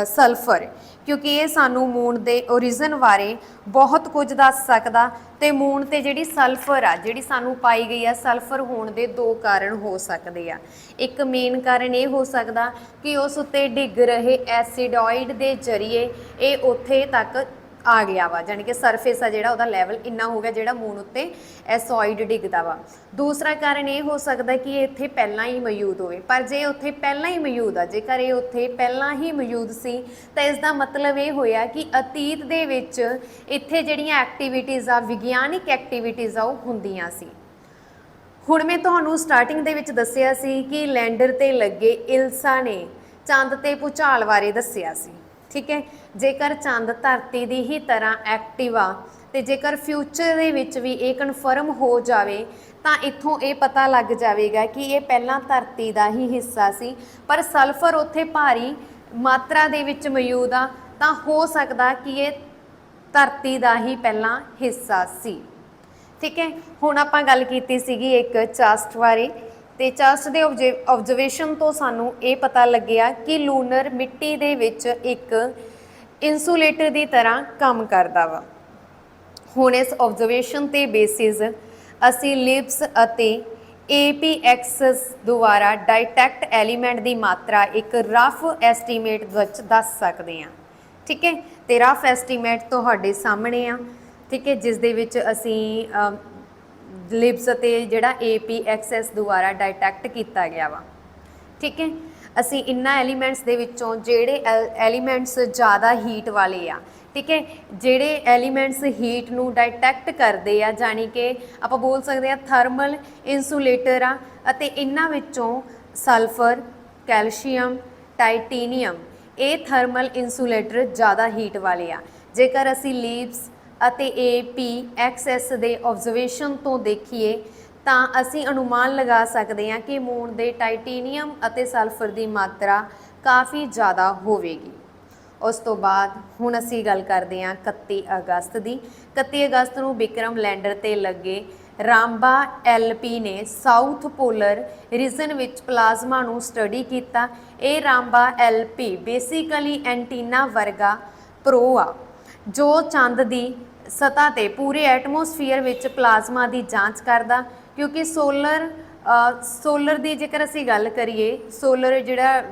ਸਲਫਰ, ਕਿਉਂਕਿ ਇਹ ਸਾਨੂੰ ਮੂਨ ਦੇ ਓਰੀਜਨ ਬਾਰੇ ਬਹੁਤ ਕੁਝ ਦੱਸ ਸਕਦਾ ਤੇ ਮੂਨ ਤੇ ਜਿਹੜੀ ਸਲਫਰ ਆ ਜਿਹੜੀ ਸਾਨੂੰ ਪਾਈ ਗਈ ਆ, ਸਲਫਰ ਹੋਣ ਦੇ ਦੋ ਕਾਰਨ ਹੋ ਸਕਦੇ ਆ। ਇੱਕ ਮੇਨ ਕਾਰਨ ਇਹ ਹੋ ਸਕਦਾ ਕਿ ਉਸ ਉੱਤੇ ਡਿੱਗ ਰਹੇ ਐਸਿਡੋਇਡ ਦੇ ਜ਼ਰੀਏ ਇਹ ਉੱਥੇ ਤੱਕ ਆ ਗਿਆ ਵਾ, ਜਾਣੀ ਕਿ ਸਰਫੇਸ ਆ ਜਿਹੜਾ ਉਹਦਾ ਲੈਵਲ ਇੰਨਾ ਹੋ ਗਿਆ ਜਿਹੜਾ ਮੂਨ ਉੱਤੇ ਐਸੋਇਡ ਡਿੱਗਦਾ ਵਾ। ਦੂਸਰਾ ਕਾਰਨ ਇਹ ਹੋ ਸਕਦਾ ਕਿ ਇਹ ਇੱਥੇ ਪਹਿਲਾਂ ਹੀ ਮੌਜੂਦ ਹੋਵੇ, ਪਰ ਜੇ ਉੱਥੇ ਪਹਿਲਾਂ ਹੀ ਮੌਜੂਦ ਆ, ਜੇਕਰ ਇਹ ਉੱਥੇ ਪਹਿਲਾਂ ਹੀ ਮੌਜੂਦ ਸੀ ਤਾਂ ਇਸ ਦਾ ਮਤਲਬ ਇਹ ਹੋਇਆ ਕਿ ਅਤੀਤ ਦੇ ਵਿੱਚ ਇੱਥੇ ਜਿਹੜੀਆਂ ਐਕਟੀਵਿਟੀਜ਼ ਆ, ਵਿਗਿਆਨਿਕ ਐਕਟੀਵਿਟੀਜ਼ ਆ, ਉਹ ਹੁੰਦੀਆਂ ਸੀ। ਹੁਣ ਮੈਂ ਤੁਹਾਨੂੰ ਸਟਾਰਟਿੰਗ ਦੇ ਵਿੱਚ ਦੱਸਿਆ ਸੀ ਕਿ ਲੈਂਡਰ ਤੇ ਲੱਗੇ ਇਲਸਾ ਨੇ ਚੰਦ ਤੇ ਭੂਚਾਲ ਬਾਰੇ ਦੱਸਿਆ ਸੀ। ਠੀਕ ਹੈ, ਜੇਕਰ ਚੰਦ ਧਰਤੀ ਦੀ ਹੀ ਤਰ੍ਹਾਂ ਐਕਟਿਵ ਆ ਤੇ ਜੇਕਰ ਫਿਊਚਰ ਦੇ ਵਿੱਚ ਵੀ ਇਹ ਕਨਫਰਮ ਹੋ ਜਾਵੇ ਤਾਂ ਇੱਥੋਂ ਇਹ ਪਤਾ ਲੱਗ ਜਾਵੇਗਾ ਕਿ ਇਹ ਪਹਿਲਾਂ ਧਰਤੀ ਦਾ ਹੀ ਹਿੱਸਾ ਸੀ, ਪਰ ਸਲਫਰ ਉੱਥੇ ਭਾਰੀ ਮਾਤਰਾ ਦੇ ਵਿੱਚ ਮੌਜੂਦ ਆ ਤਾਂ ਹੋ ਸਕਦਾ ਕਿ ਇਹ ਧਰਤੀ ਦਾ ਹੀ ਪਹਿਲਾਂ ਹਿੱਸਾ ਸੀ। ਠੀਕ ਹੈ, ਹੁਣ ਆਪਾਂ ਗੱਲ ਕੀਤੀ ਸੀਗੀ ਇੱਕ ਚਾਸਟ ਬਾਰੇ ਤੇ ਚਾਸਟ ਦੇ ਆਬਜ਼ਰਵੇਸ਼ਨ ਤੋਂ ਸਾਨੂੰ ਇਹ ਪਤਾ ਲੱਗਿਆ ਕਿ ਲੂਨਰ ਮਿੱਟੀ ਦੇ ਵਿੱਚ ਇੱਕ ਇਨਸੂਲੇਟਰ ਦੀ ਤਰ੍ਹਾਂ ਕੰਮ ਕਰਦਾ ਵਾ। ਹੁਣ ਇਸ ਆਬਜ਼ਰਵੇਸ਼ਨ ਤੇ ਬੇਸਿਸ ਅਸੀਂ ਲਿਪਸ ਅਤੇ APXS ਦੁਆਰਾ ਡਿਟੈਕਟ ਐਲੀਮੈਂਟ ਦੀ ਮਾਤਰਾ ਇੱਕ ਰਫ ਐਸਟੀਮੇਟ ਵਿੱਚ ਦੱਸ ਸਕਦੇ ਹਾਂ। ਠੀਕ ਹੈ, ਤੇ ਰਫ ਐਸਟੀਮੇਟ ਤੁਹਾਡੇ ਸਾਹਮਣੇ ਆ। ਠੀਕ ਹੈ, ਜਿਸ ਦੇ ਵਿੱਚ ਅਸੀਂ ਲਿਪਸ ਅਤੇ ਜਿਹੜਾ APXS ਦੁਆਰਾ ਡਿਟੈਕਟ ਕੀਤਾ ਗਿਆ ਵਾ। ਠੀਕ ਹੈ, ਅਸੀਂ ਇਹਨਾਂ ਐਲੀਮੈਂਟਸ ਦੇ ਵਿੱਚੋਂ ਜਿਹੜੇ ਐਲੀਮੈਂਟਸ ਜ਼ਿਆਦਾ ਹੀਟ ਵਾਲੇ ਆ, ਠੀਕ ਹੈ, ਜਿਹੜੇ ਐਲੀਮੈਂਟਸ ਹੀਟ ਨੂੰ ਡਿਟੈਕਟ ਕਰਦੇ ਆ, ਜਾਣੀ ਕਿ ਆਪਾਂ ਬੋਲ ਸਕਦੇ ਆ ਥਰਮਲ ਇਨਸੂਲੇਟਰ ਆ, ਅਤੇ ਇਹਨਾਂ ਵਿੱਚੋਂ ਸਲਫਰ, ਕੈਲਸ਼ੀਅਮ, ਟਾਈਟੇਨੀਅਮ ਇਹ ਥਰਮਲ ਇਨਸੂਲੇਟਰ ਜ਼ਿਆਦਾ ਹੀਟ ਵਾਲੇ ਆ। ਜੇਕਰ ਅਸੀਂ ਲਿਪਸ ਅਤੇ APXS ਦੇ ਆਬਜ਼ਰਵੇਸ਼ਨ ਤੋਂ ਦੇਖੀਏ ਤਾਂ ਅਸੀਂ ਅਨੁਮਾਨ ਲਗਾ ਸਕਦੇ ਹਾਂ ਕਿ ਮੂਨ ਦੇ ਟਾਈਟੇਨੀਅਮ ਅਤੇ ਸਲਫਰ ਦੀ ਮਾਤਰਾ ਕਾਫੀ ਜ਼ਿਆਦਾ ਹੋਵੇਗੀ। ਉਸ ਤੋਂ ਬਾਅਦ ਹੁਣ ਅਸੀਂ ਗੱਲ ਕਰਦੇ ਹਾਂ 31 ਅਗਸਤ ਦੀ। 31 ਅਗਸਤ ਨੂੰ ਵਿਕਰਮ ਲੈਂਡਰ ਤੇ ਲੱਗੇ ਰਾਮਬਾ ਐਲਪੀ ਨੇ ਸਾਊਥ ਪੋਲਰ ਰੀਜਨ ਵਿੱਚ ਪਲਾਜ਼ਮਾ ਨੂੰ ਸਟੱਡੀ ਕੀਤਾ। ਇਹ ਰਾਮਬਾ ਐਲਪੀ ਬੇਸਿਕਲੀ ਐਂਟੀਨਾ ਵਰਗਾ ਪ੍ਰੋ ਆ ਜੋ ਚੰਦ ਦੀ ਸਤ੍ਹਾ ਤੇ ਪੂਰੇ ਐਟਮੋਸਫੀਅਰ ਵਿੱਚ ਪਲਾਜ਼ਮਾ ਦੀ ਜਾਂਚ ਕਰਦਾ, ਕਿਉਂਕਿ ਸੋਲਰ ਦੀ ਜੇਕਰ ਅਸੀਂ ਗੱਲ ਕਰੀਏ, ਸੋਲਰ ਜਿਹੜਾ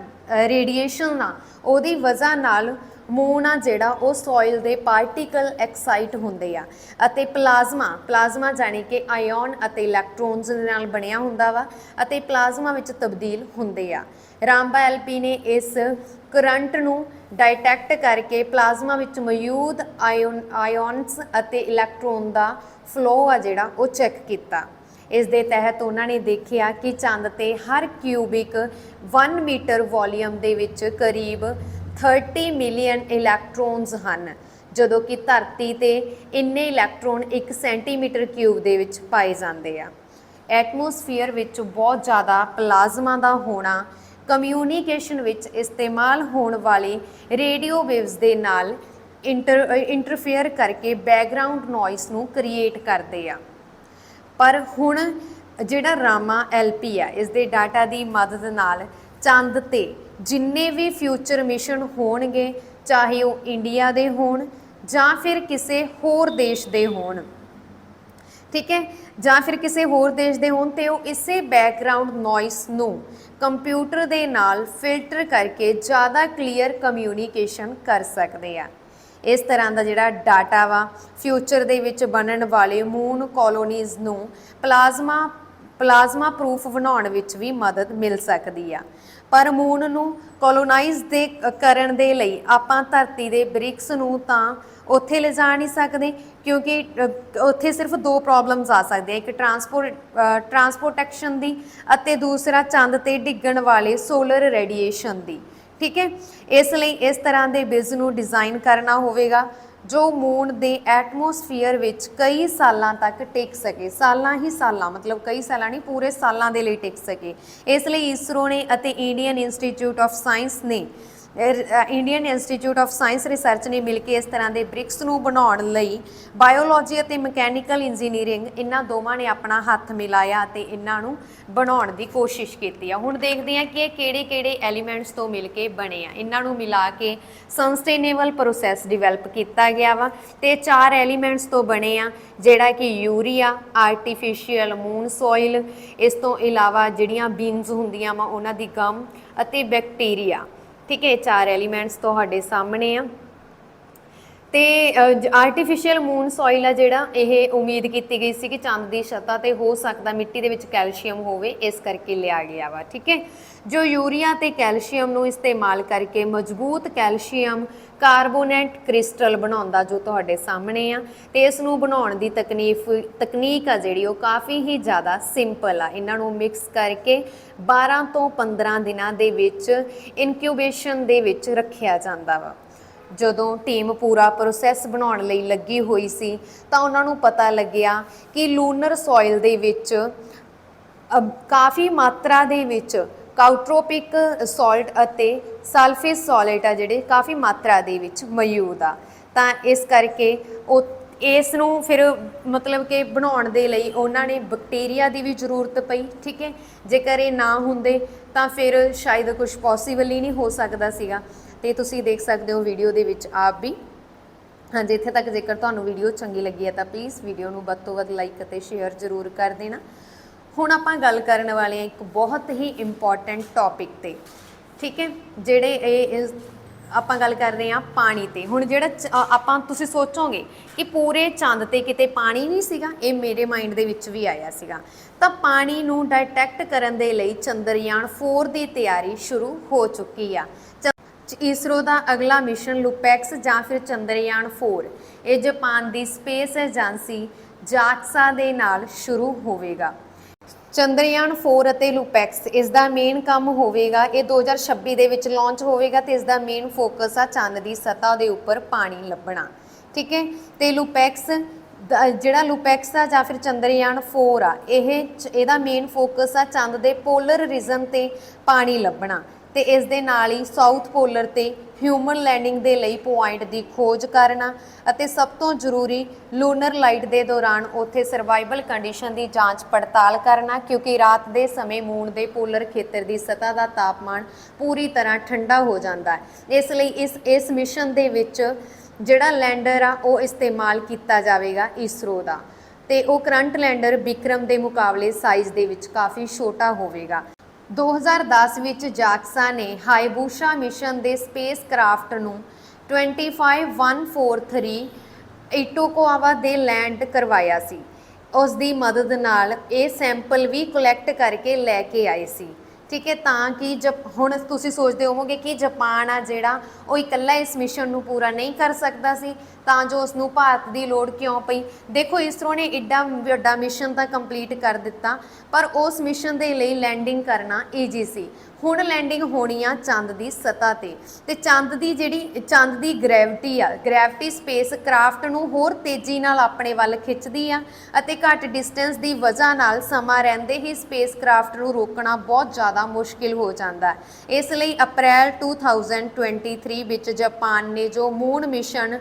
ਰੇਡੀਏਸ਼ਨ ਆ ਉਹਦੀ ਵਜ੍ਹਾ ਨਾਲ ਮੂਨ ਆ ਜਿਹੜਾ ਉਹ ਸੋਇਲ ਦੇ ਪਾਰਟੀਕਲ ਐਕਸਾਈਟ ਹੁੰਦੇ ਆ ਅਤੇ ਪਲਾਜ਼ਮਾ ਜਾਣੀ ਕਿ ਆਇਨ ਅਤੇ ਇਲੈਕਟ੍ਰੋਨਸ ਦੇ ਨਾਲ ਬਣਿਆ ਹੁੰਦਾ ਵਾ ਅਤੇ ਪਲਾਜ਼ਮਾ ਵਿੱਚ ਤਬਦੀਲ ਹੁੰਦੇ ਆ। ਰਾਮਬਾ ਐਲਪੀ ਨੇ ਇਸ ਕਰੰਟ ਨੂੰ ਡਿਟੈਕਟ ਕਰਕੇ ਪਲਾਜ਼ਮਾ ਵਿੱਚ ਮੌਜੂਦ ਆਇਨਸ ਅਤੇ ਇਲੈਕਟ੍ਰੋਨ ਦਾ ਫਲੋ ਆ ਜਿਹੜਾ ਉਹ ਚੈੱਕ ਕੀਤਾ। ਇਸ ਦੇ ਤਹਿਤ ਉਹਨਾਂ ਨੇ ਦੇਖਿਆ ਕਿ ਚੰਦ ਤੇ ਹਰ ਕਿਊਬਿਕ 1 ਮੀਟਰ ਵੋਲੀਅਮ ਦੇ ਵਿੱਚ ਕਰੀਬ 30 ਮਿਲੀਅਨ ਇਲੈਕਟ੍ਰੋਨਸ ਹਨ, ਜਦੋਂ ਕਿ ਧਰਤੀ ਤੇ ਇੰਨੇ ਇਲੈਕਟ੍ਰੋਨ 1 ਸੈਂਟੀਮੀਟਰ ਕਿਊਬ ਦੇ ਵਿੱਚ ਪਾਏ ਜਾਂਦੇ ਆ। ਐਟਮੋਸਫੀਅਰ ਵਿੱਚ ਬਹੁਤ ਜ਼ਿਆਦਾ ਪਲਾਜ਼ਮਾ ਦਾ ਹੋਣਾ ਕਮਿਊਨੀਕੇਸ਼ਨ ਵਿੱਚ ਇਸਤੇਮਾਲ ਹੋਣ ਵਾਲੇ ਰੇਡੀਓ ਵੇਵਸ ਦੇ ਨਾਲ ਇੰਟਰਫੇਅਰ ਕਰਕੇ ਬੈਕਗ੍ਰਾਉਂਡ ਨੋਇਸ ਨੂੰ ਕ੍ਰੀਏਟ ਕਰਦੇ ਆ। ਪਰ ਹੁਣ ਜਿਹੜਾ ਰਾਮਾ ਐਲਪੀ ਆ, ਇਸ ਦੇ ਡਾਟਾ ਦੀ ਮਦਦ ਨਾਲ ਚੰਦ ਤੇ ਜਿੰਨੇ ਵੀ ਫਿਊਚਰ ਮਿਸ਼ਨ ਹੋਣਗੇ, ਚਾਹੇ ਉਹ ਇੰਡੀਆ ਦੇ ਹੋਣ ਜਾਂ ਫਿਰ ਕਿਸੇ ਹੋਰ ਦੇਸ਼ ਦੇ ਹੋਣ, ਠੀਕ ਹੈ, ਜਾਂ ਫਿਰ ਕਿਸੇ ਹੋਰ ਦੇਸ਼ ਦੇ ਹੋਣ, ਤੇ ਉਹ ਇਸੇ ਬੈਕਗ੍ਰਾਉਂਡ ਨੋਇਸ ਨੂੰ ਕੰਪਿਊਟਰ ਦੇ ਨਾਲ ਫਿਲਟਰ ਕਰਕੇ ਜ਼ਿਆਦਾ ਕਲੀਅਰ ਕਮਿਊਨੀਕੇਸ਼ਨ ਕਰ ਸਕਦੇ ਆ। ਇਸ ਤਰ੍ਹਾਂ ਦਾ ਜਿਹੜਾ ਡਾਟਾ ਵਾ ਫਿਊਚਰ ਦੇ ਵਿੱਚ ਬਣਨ ਵਾਲੇ ਮੂਨ ਕਲੋਨੀਜ਼ ਨੂੰ ਪਲਾਜ਼ਮਾ ਪ੍ਰੂਫ ਬਣਾਉਣ ਵਿੱਚ ਵੀ ਮਦਦ ਮਿਲ ਸਕਦੀ ਆ। ਪਰ ਮੂਨ ਨੂੰ ਕੋਲੋਨਾਈਜ਼ ਕਰਨ ਦੇ ਲਈ ਆਪਾਂ ਧਰਤੀ ਦੇ ਬ੍ਰਿਕਸ ਨੂੰ ਤਾਂ ਉੱਥੇ ਲਿਜਾ ਨਹੀਂ ਸਕਦੇ, ਕਿਉਂਕਿ ਉੱਥੇ ਸਿਰਫ 2 ਪ੍ਰੋਬਲਮਸ ਆ ਸਕਦੀਆਂ, ਇੱਕ ਟਰਾਂਸਪੋਰਟੇਸ਼ਨ ਦੀ ਅਤੇ ਦੂਸਰਾ ਚੰਦ ਤੇ ਡਿੱਗਣ ਵਾਲੇ ਸੋਲਰ ਰੇਡੀਏਸ਼ਨ ਦੀ, ਠੀਕ ਹੈ। ਇਸ ਲਈ ਇਸ ਤਰ੍ਹਾਂ ਦੇ ਬਿਜ਼ ਨੂੰ ਡਿਜ਼ਾਈਨ ਕਰਨਾ ਹੋਵੇਗਾ ਜੋ ਮੂਨ ਦੇ ਐਟਮੋਸਫੀਅਰ ਵਿੱਚ ਕਈ ਸਾਲਾਂ ਤੱਕ ਟਿਕ ਸਕੇ। ਸਾਲਾਂ ਮਤਲਬ ਕਈ ਸਾਲਾਂ ਨਹੀਂ, ਪੂਰੇ ਸਾਲਾਂ ਦੇ ਲਈ ਟਿਕ ਸਕੇ। ਇਸ ਲਈ ਇਸਰੋ ਨੇ ਅਤੇ Indian institute of science research ਨੇ ਮਿਲ ਕੇ ਇਸ ਤਰ੍ਹਾਂ ਦੇ ਬ੍ਰਿਕਸ ਨੂੰ ਬਣਾਉਣ ਲਈ ਬਾਇਓਲੋਜੀ ਅਤੇ ਮਕੈਨੀਕਲ ਇੰਜੀਨੀਅਰਿੰਗ ਇਹਨਾਂ ਦੋਵਾਂ ਨੇ ਆਪਣਾ ਹੱਥ ਮਿਲਾਇਆ ਅਤੇ ਇਹਨਾਂ ਨੂੰ ਬਣਾਉਣ ਦੀ ਕੋਸ਼ਿਸ਼ ਕੀਤੀ ਆ। ਹੁਣ ਦੇਖਦੇ ਹਾਂ ਕਿ ਇਹ ਕਿਹੜੇ ਐਲੀਮੈਂਟਸ ਤੋਂ ਮਿਲ ਕੇ ਬਣੇ ਆ। ਇਹਨਾਂ ਨੂੰ ਮਿਲਾ ਕੇ ਸਸਟੇਨੇਬਲ ਪ੍ਰੋਸੈਸ ਡਿਵੈਲਪ ਕੀਤਾ ਗਿਆ ਵਾ ਤੇ 4 ਐਲੀਮੈਂਟਸ ਤੋਂ ਬਣੇ ਆ, ਜਿਹੜਾ ਕਿ ਯੂਰੀਆ, ਆਰਟੀਫਿਸ਼ੀਅਲ ਮੂਨ ਸੋਇਲ, ਇਸ ਤੋਂ ਇਲਾਵਾ ਜਿਹੜੀਆਂ ਬੀਨਸ ਹੁੰਦੀਆਂ ਵਾ ਉਹਨਾਂ ਦੀ ਗਮ ਅਤੇ ਬੈਕਟੀਰੀਆ, ਠੀਕ ਹੈ। 4 ਐਲੀਮੈਂਟਸ ਤੁਹਾਡੇ ਸਾਹਮਣੇ ਆ। ਤੇ ਆਰਟੀਫਿਸ਼ੀਅਲ ਮੂਨ ਸੋਇਲ ਆ ਜਿਹੜਾ, ਇਹ ਉਮੀਦ ਕੀਤੀ ਗਈ ਸੀ ਕਿ ਚੰਦ ਦੀ ਸਤ੍ਹਾ ਤੇ ਹੋ ਸਕਦਾ ਮਿੱਟੀ ਦੇ ਵਿੱਚ ਕੈਲਸ਼ੀਅਮ ਹੋਵੇ, ਇਸ ਕਰਕੇ ਲਿਆ ਗਿਆ ਵਾ, ਠੀਕ ਹੈ। ਜੋ ਯੂਰੀਆ ਤੇ ਕੈਲਸ਼ੀਅਮ ਨੂੰ ਇਸਤੇਮਾਲ ਕਰਕੇ ਮਜ਼ਬੂਤ ਕੈਲਸ਼ੀਅਮ ਕਾਰਬੋਨੇਟ ਕ੍ਰਿਸਟਲ ਬਣਾਉਂਦਾ, ਜੋ ਤੁਹਾਡੇ ਸਾਹਮਣੇ ਆ। ਤੇ ਇਸ ਨੂੰ ਬਣਾਉਣ ਦੀ ਤਕਨੀਕ ਆ ਜਿਹੜੀ ਉਹ ਕਾਫੀ ਹੀ ਜ਼ਿਆਦਾ ਸਿੰਪਲ ਆ। ਇਹਨਾਂ ਨੂੰ ਮਿਕਸ ਕਰਕੇ 12 ਤੋਂ 15 ਦਿਨਾਂ ਦੇ ਵਿੱਚ ਇਨਕਿਊਬੇਸ਼ਨ ਦੇ ਵਿੱਚ ਰੱਖਿਆ ਜਾਂਦਾ ਵਾ। ਜਦੋਂ ਟੀਮ ਪੂਰਾ ਪ੍ਰੋਸੈਸ ਬਣਾਉਣ ਲਈ ਲੱਗੀ ਹੋਈ ਸੀ ਤਾਂ ਉਹਨਾਂ ਨੂੰ ਪਤਾ ਲੱਗਿਆ ਕਿ ਲੂਨਰ ਸੋਇਲ ਦੇ ਵਿੱਚ ਕਾਫੀ ਮਾਤਰਾ ਦੇ ਵਿੱਚ ਕਾਊਟਰੋਪਿਕ ਸਾਲਟ ਅਤੇ ਸਲਫੇਸ ਸਾਲਟ ਆ ਜਿਹੜੇ ਕਾਫੀ ਮਾਤਰਾ ਦੇ ਵਿੱਚ ਮੌਜੂਦ ਆ। ਤਾਂ ਇਸ ਕਰਕੇ ਇਸ ਨੂੰ ਫਿਰ ਮਤਲਬ ਕਿ ਬਣਾਉਣ ਦੇ ਲਈ ਉਹਨਾਂ ਨੇ ਬੈਕਟੀਰੀਆ ਦੀ ਵੀ ਜ਼ਰੂਰਤ ਪਈ, ਠੀਕ ਹੈ। ਜੇਕਰ ਇਹ ਨਾ ਹੁੰਦੇ ਤਾਂ ਫਿਰ ਸ਼ਾਇਦ ਕੁਝ ਪੋਸੀਬਲ ਹੀ ਨਹੀਂ ਹੋ ਸਕਦਾ ਸੀਗਾ। ਤੇ ਤੁਸੀਂ ਦੇਖ ਸਕਦੇ ਹੋ ਵੀਡੀਓ ਦੇ ਵਿੱਚ ਆਪ ਵੀ। ਹਾਂਜੀ, ਇੱਥੇ ਤੱਕ ਜੇਕਰ ਤੁਹਾਨੂੰ ਵੀਡੀਓ ਚੰਗੀ ਲੱਗੀ ਹੈ ਤਾਂ ਪਲੀਜ਼ ਵੀਡੀਓ ਨੂੰ ਵੱਧ ਤੋਂ ਵੱਧ ਲਾਈਕ ਅਤੇ ਸ਼ੇਅਰ ਜ਼ਰੂਰ ਕਰ ਦੇਣਾ। ਹੁਣ ਆਪਾਂ ਗੱਲ ਕਰਨ ਵਾਲੇ ਹਾਂ ਇੱਕ ਬਹੁਤ ਹੀ ਇੰਪੋਰਟੈਂਟ ਟੌਪਿਕ ਤੇ, ਠੀਕ ਹੈ, ਜਿਹੜੇ ਆਪਾਂ ਗੱਲ ਕਰ ਰਹੇ ਹਾਂ ਪਾਣੀ ਤੇ। ਹੁਣ ਜਿਹੜਾ ਤੁਸੀਂ ਸੋਚੋਗੇ ਕਿ ਪੂਰੇ ਚੰਦ ਤੇ ਕਿਤੇ ਪਾਣੀ ਨਹੀਂ ਸੀਗਾ, ਇਹ ਮੇਰੇ ਮਾਈਂਡ ਦੇ ਵਿੱਚ ਵੀ ਆਇਆ ਸੀਗਾ। ਤਾਂ ਪਾਣੀ ਨੂੰ ਡਿਟੈਕਟ ਕਰਨ ਦੇ ਲਈ ਚੰਦਰਯਾਨ 4 ਦੀ ਤਿਆਰੀ ਸ਼ੁਰੂ ਹੋ ਚੁੱਕੀ ਆ। ਇਸਰੋ ਦਾ ਅਗਲਾ ਮਿਸ਼ਨ ਲੂਪੈਕਸ ਜਾਂ ਫਿਰ ਚੰਦਰਯਾਨ 4 ਇਹ ਜਾਪਾਨ ਦੀ ਸਪੇਸ ਏਜੰਸੀ ਜਾਕਸਾ ਦੇ ਨਾਲ ਸ਼ੁਰੂ ਹੋਵੇਗਾ। ਚੰਦਰਯਾਨ 4 ਅਤੇ ਲੂਪੈਕਸ ਇਸ ਦਾ ਮੇਨ ਕੰਮ ਹੋਵੇਗਾ, ਇਹ 2026 ਦੇ ਵਿੱਚ ਲਾਂਚ ਹੋਵੇਗਾ ਤੇ ਇਸ ਦਾ ਮੇਨ ਫੋਕਸ ਆ ਚੰਦ ਦੀ ਸਤ੍ਹਾ ਦੇ ਉੱਪਰ ਪਾਣੀ ਲੱਭਣਾ, ਠੀਕ ਹੈ। ਤੇ ਜਿਹੜਾ ਲੂਪੈਕਸ ਆ ਜਾਂ ਫਿਰ ਚੰਦਰਯਾਨ 4 ਆ, ਇਹਦਾ ਮੇਨ ਫੋਕਸ ਆ ਚੰਦ ਦੇ ਪੋਲਰ ਰੀਜਨ ਤੇ ਪਾਣੀ ਲੱਭਣਾ, ਤੇ ਇਸ ਦੇ ਨਾਲ ਹੀ ਸਾਊਥ ਪੋਲਰ ਤੇ ਹਿਊਮਨ ਲੈਂਡਿੰਗ ਦੇ ਲਈ ਪੁਆਇੰਟ ਦੀ ਖੋਜ ਕਰਨਾ ਅਤੇ ਸਭ ਤੋਂ ਜ਼ਰੂਰੀ ਲੂਨਰ ਲਾਈਟ ਦੇ ਦੌਰਾਨ ਉੱਥੇ ਸਰਵਾਈਵਲ ਕੰਡੀਸ਼ਨ ਦੀ ਜਾਂਚ ਪੜਤਾਲ ਕਰਨਾ, ਕਿਉਂਕਿ ਰਾਤ ਦੇ ਸਮੇਂ ਮੂਨ ਦੇ ਪੋਲਰ ਖੇਤਰ ਦੀ ਸਤ੍ਹਾ ਦਾ ਤਾਪਮਾਨ ਪੂਰੀ ਤਰ੍ਹਾਂ ਠੰਡਾ ਹੋ ਜਾਂਦਾ ਹੈ। ਇਸ ਲਈ ਇਸ ਮਿਸ਼ਨ ਦੇ ਵਿੱਚ ਜਿਹੜਾ ਲੈਂਡਰ ਆ ਉਹ ਇਸਤੇਮਾਲ ਕੀਤਾ ਜਾਵੇਗਾ ਇਸਰੋ ਦਾ, ਤੇ ਉਹ ਕਰੰਟ ਲੈਂਡਰ ਵਿਕਰਮ ਦੇ ਮੁਕਾਬਲੇ ਸਾਈਜ਼ ਦੇ ਵਿੱਚ ਕਾਫੀ ਛੋਟਾ ਹੋਵੇਗਾ। 2010 ਵਿੱਚ ਜਾਕਸਾ ਨੇ ਹਾਇਬੂਸ਼ਾ ਮਿਸ਼ਨ ਦੇ ਸਪੇਸ ਕਰਾਫਟ ਨੂੰ 25143 ਇਟੋਕਾਵਾ ਦੇ ਲੈਂਡ ਕਰਵਾਇਆ ਸੀ। ਉਸ ਦੀ ਮਦਦ ਨਾਲ ਇਹ ਸੈਂਪਲ ਵੀ ਕਲੈਕਟ ਕਰਕੇ ਲੈ ਕੇ ਆਏ ਸੀ। ਠੀਕ ਹੈ, ਤਾਂ ਕਿ ਹੁਣ ਤੁਸੀਂ ਸੋਚਦੇ ਹੋਵੋਗੇ ਕਿ ਜਾਪਾਨ ਆ ਜਿਹੜਾ ਉਹ ਇਕੱਲਾ ਇਸ ਮਿਸ਼ਨ ਨੂੰ ਪੂਰਾ ਨਹੀਂ ਕਰ ਸਕਦਾ ਸੀ, ਤਾਂ ਜੋ ਉਸ ਨੂੰ ਭਾਰਤ ਦੀ ਲੋੜ ਕਿਉਂ ਪਈ। ਦੇਖੋ ਇਸਰੋ ਨੇ ਏਡਾ ਵੱਡਾ ਮਿਸ਼ਨ ਤਾਂ ਕੰਪਲੀਟ ਕਰ ਦਿੱਤਾ, ਪਰ ਉਸ ਮਿਸ਼ਨ ਦੇ ਲਈ ਲੈਂਡਿੰਗ ਕਰਨਾ ਈਜੀ ਸੀ। ਹੁਣ ਲੈਂਡਿੰਗ ਹੋਣੀ ਆ ਚੰਦ ਦੀ ਸਤ੍ਹਾ ਤੇ ਚੰਦ ਦੀ ਗ੍ਰੈਵਿਟੀ ਸਪੇਸ ਕਰਾਫਟ ਨੂੰ ਹੋਰ ਤੇਜ਼ੀ ਨਾਲ ਆਪਣੇ ਵੱਲ ਖਿੱਚਦੀ ਆ ਅਤੇ ਘੱਟ ਡਿਸਟੈਂਸ ਦੀ ਵਜ੍ਹਾ ਨਾਲ ਸਮਾਂ ਰਹਿੰਦੇ ਹੀ ਸਪੇਸ ਕਰਾਫਟ ਨੂੰ ਰੋਕਣਾ ਬਹੁਤ ਜ਼ਿਆਦਾ ਮੁਸ਼ਕਿਲ ਹੋ ਜਾਂਦਾ ਹੈ। ਇਸ ਲਈ ਅਪ੍ਰੈਲ 2023 ਵਿੱਚ ਜਾਪਾਨ ਨੇ ਜੋ moon mission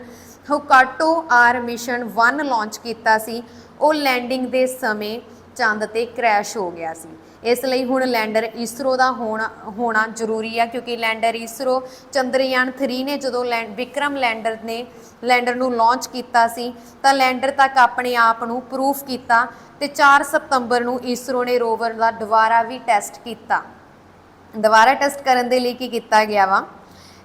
Hakuto R mission 1 launch ਕੀਤਾ ਸੀ, ਉਹ ਲੈਂਡਿੰਗ ਦੇ ਸਮੇਂ ਚੰਦ ਤੇ ਕ੍ਰੈਸ਼ ਹੋ ਗਿਆ ਸੀ। ਇਸ ਲਈ ਹੁਣ ਲੈਂਡਰ ਇਸਰੋ ਦਾ ਹੋਣਾ ਜ਼ਰੂਰੀ ਆ, ਕਿਉਂਕਿ ਲੈਂਡਰ ਇਸਰੋ ਚੰਦਰਯਾਨ 3 ਨੇ ਜਦੋਂ ਵਿਕਰਮ ਲੈਂਡਰ ਨੂੰ ਲਾਂਚ ਕੀਤਾ ਸੀ ਤਾਂ ਲੈਂਡਰ ਤੱਕ ਆਪਣੇ ਆਪ ਨੂੰ ਪ੍ਰੂਫ ਕੀਤਾ, ਤੇ 4 ਸਤੰਬਰ ਨੂੰ ਇਸਰੋ ਨੇ ਰੋਵਰ ਦਾ ਦੁਬਾਰਾ ਵੀ ਟੈਸਟ ਕੀਤਾ। ਦੁਬਾਰਾ ਟੈਸਟ ਕਰਨ ਦੇ ਲਈ ਕੀ ਕੀਤਾ ਗਿਆ ਵਾ,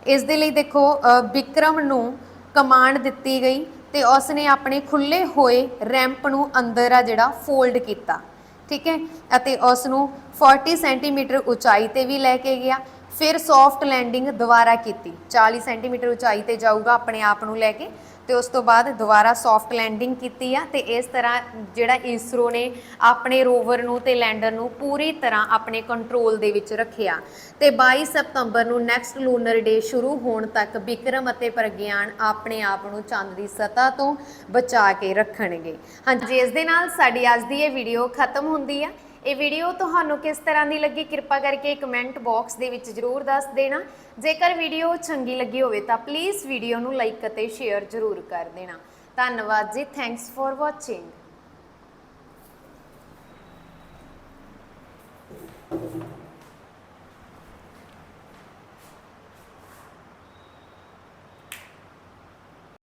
ਇਸ ਦੇ ਲਈ ਦੇਖੋ ਵਿਕਰਮ ਨੂੰ ਕਮਾਂਡ ਦਿੱਤੀ ਗਈ ਤੇ ਉਸ ਨੇ ਆਪਣੇ ਖੁੱਲੇ ਹੋਏ ਰੈਂਪ ਨੂੰ ਅੰਦਰ ਆ ਜਿਹੜਾ ਫੋਲਡ ਕੀਤਾ। ਠੀਕ ਹੈ, ਅਤੇ ਉਸ ਨੂੰ 40 ਸੈਂਟੀਮੀਟਰ ਉਚਾਈ ਤੇ ਵੀ ਲੈ ਕੇ ਗਿਆ। ਫਿਰ ਸੌਫਟ ਲੈਂਡਿੰਗ ਦੁਬਾਰਾ ਕੀਤੀ, 40 ਸੈਂਟੀਮੀਟਰ ਉਚਾਈ ਤੇ ਜਾਊਗਾ ਆਪਣੇ ਆਪ ਨੂੰ ਲੈ ਕੇ, ਤੇ ਉਸ ਤੋਂ ਬਾਅਦ ਦੁਬਾਰਾ ਸੌਫਟ ਲੈਂਡਿੰਗ ਕੀਤੀ ਆ। ਤੇ ਇਸ ਤਰ੍ਹਾਂ ਜਿਹੜਾ ਇਸਰੋ ਨੇ ਆਪਣੇ ਰੋਵਰ ਨੂੰ ਤੇ ਲੈਂਡਰ ਨੂੰ ਪੂਰੀ ਤਰ੍ਹਾਂ ਆਪਣੇ ਕੰਟਰੋਲ ਦੇ ਵਿੱਚ ਰੱਖਿਆ, ਤੇ 22 ਸਤੰਬਰ ਨੂੰ ਨੈਕਸਟ ਲੂਨਰ ਡੇ ਸ਼ੁਰੂ ਹੋਣ ਤੱਕ ਵਿਕਰਮ ਅਤੇ ਪ੍ਰਗਿਆਨ ਆਪਣੇ ਆਪ ਨੂੰ ਚੰਦ ਦੀ ਸਤ੍ਹਾ ਤੋਂ ਬਚਾ ਕੇ ਰੱਖਣਗੇ। ਹਾਂਜੀ, ਇਸ ਦੇ ਨਾਲ ਸਾਡੀ ਅੱਜ ਦੀ ਇਹ ਵੀਡੀਓ ਖਤਮ ਹੁੰਦੀ ਆ। ਇਹ ਵੀਡੀਓ ਤੁਹਾਨੂੰ ਕਿਸ ਤਰ੍ਹਾਂ ਦੀ ਲੱਗੀ, ਕਿਰਪਾ ਕਰਕੇ ਕਮੈਂਟ ਬਾਕਸ ਦੇ ਵਿੱਚ ਜ਼ਰੂਰ ਦੱਸ ਦੇਣਾ। ਜੇਕਰ ਵੀਡੀਓ ਚੰਗੀ ਲੱਗੀ ਹੋਵੇ ਤਾਂ ਪਲੀਜ਼ ਵੀਡੀਓ ਨੂੰ ਲਾਈਕ ਅਤੇ ਸ਼ੇਅਰ ਜ਼ਰੂਰ ਕਰ ਦੇਣਾ। ਧੰਨਵਾਦ ਜੀ, ਥੈਂਕਸ ਫॉर ਵਾਚਿੰਗ।